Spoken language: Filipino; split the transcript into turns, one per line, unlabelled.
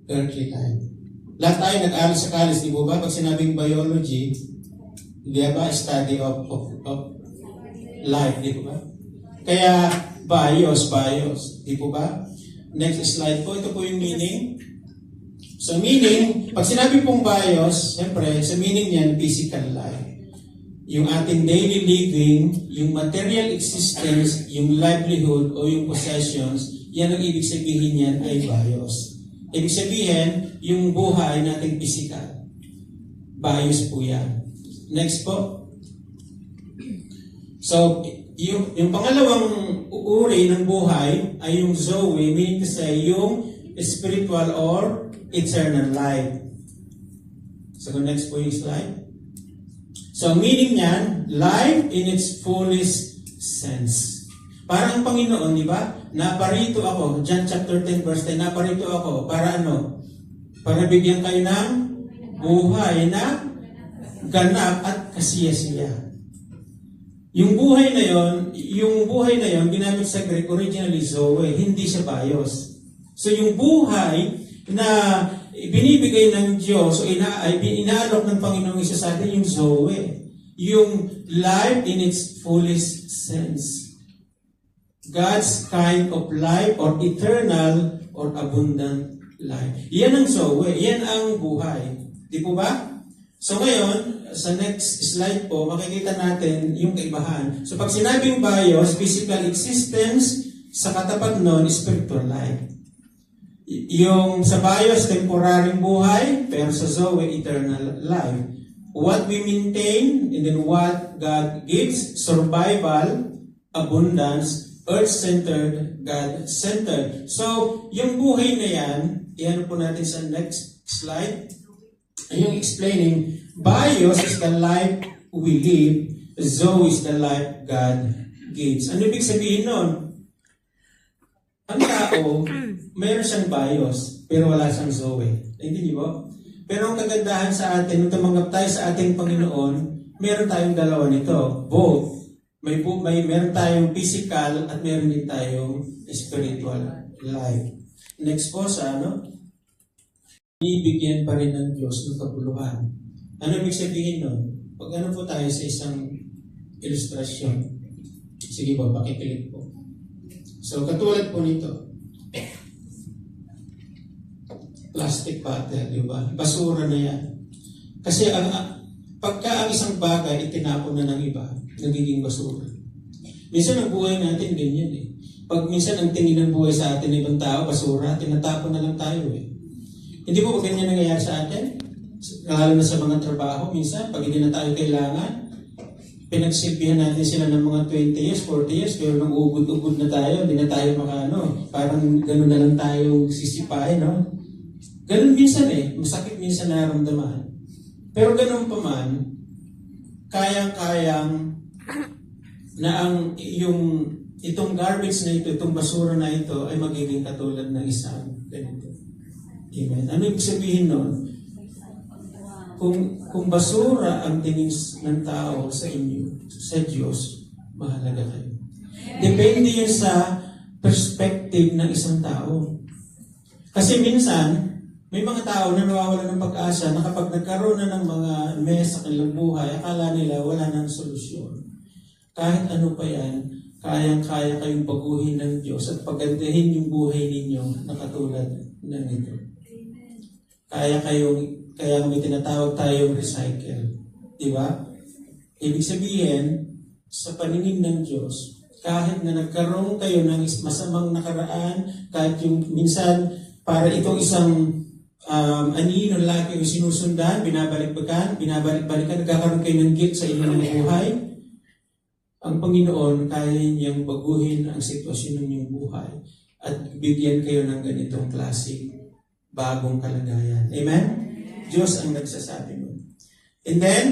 earthly life. Lahat tayo nag-aaral sa college, di ba? Pag sinabing biology, di ba? Study of life, di ba? Kaya bios, di po ba? Next slide po, ito po yung meaning. So meaning, pag sinabi pong bios, siyempre, sa meaning niyan, physical life. Yung ating daily living, yung material existence, yung livelihood o yung possessions, yan ang ibig sabihin niyan ay bios. Ibig sabihin, yung buhay nating physical. Bios po yan. Next po. So, yung pangalawang uri ng buhay ay yung Zoe, meaning to say, yung spiritual or eternal life. So, next po yung slide. So, meaning niyan, life in its fullest sense. Parang ang Panginoon, di ba? Naparito ako, John chapter 10 verse 10, naparito ako para ano? Para bigyan kayo ng buhay na ganap at kasiyasiya. Yung buhay na yon, ginamit sa Greek originally Zoe, hindi siya bios. So yung buhay na binibigay ng Diyos o inaalok ng Panginoong Isa sa atin yung Zoe, yung life in its fullest sense. God's kind of life or eternal or abundant life. Yan ang Zoe, yan ang buhay. Di po ba? So ngayon, sa next slide po, makikita natin yung kaibahan. So pag sinabing bios, physical existence, sa katapat nun, spiritual life. Yung sa bios, temporaryong buhay, pero sa Zoe, eternal life. What we maintain, and then what God gives, survival, abundance, earth-centered, God-centered. So, yung buhay na yan po natin sa next slide. Yung explaining, bios is the life we live, Zoe is the life God gives. Ano ibig sabihin nun? Ang tao, mayroon siyang bios, pero wala siyang Zoe. Hindi niyo ba? Pero ang kagandahan sa atin, nung tumanggap tayo sa ating Panginoon, meron tayong dalawa nito, both. Meron tayong physical at meron din tayong spiritual life. Next po sa ibigyan pa rin ng Diyos ng kabuluhan. Ano ibig sabihin nun? Pag ano po tayo sa isang ilustrasyon. Sige po, pakikilig po. So, katulad po nito. Plastic bottle, di ba? Basura na yan. Kasi pagka ang isang bagay itinapon na ng iba, nagiging basura. Minsan ang buhay natin ganyan eh. Pag minsan ang tingin ng buhay sa atin ng ibang tao, basura, tinatapon na lang tayo eh. Hindi po ba ganyan nangyayari sa atin? Lalo na sa mga trabaho, minsan, pag hindi na tayo kailangan, pinagsilbihan natin sila ng mga 20 years, 40 years, pero nung ugod-ugod na tayo, hindi na tayo parang gano'n na lang tayo sisipain, no? Gano'n minsan eh, masakit minsan nararamdaman. Pero gano'n pa man, kayang-kayang na itong garbage na ito, itong basura na ito ay magiging katulad ng isang ganito. Amen. Ano ibig sabihin nun? Kung basura ang tingin ng tao sa inyo, sa Diyos, mahalaga kayo. Depende yun sa perspective ng isang tao. Kasi minsan, may mga tao na nawawalan ng pag-asa na kapag nagkaroon na ng mga mess sa kanilang buhay, akala nila wala nang solusyon. Kahit ano pa yan, kayang-kaya kayong baguhin ng Diyos at pagandahin yung buhay ninyo na katulad ng ito. Kaya may tinatawag tayong recycle. Di ba? Ibig sabihin, sa paningin ng Diyos, kahit na nagkaroon kayo ng masamang nakaraan, kahit yung minsan, para itong isang anino lalaki yung sinusundan, binabalik-balikan, nagkakaroon kayo ng guilt sa inyong buhay, ang Panginoon, kaya niyang baguhin ang sitwasyon ng inyong buhay at bigyan kayo ng ganitong klaseng bagong kalagayan. Amen? Diyos ang nagsasabi mo. And then,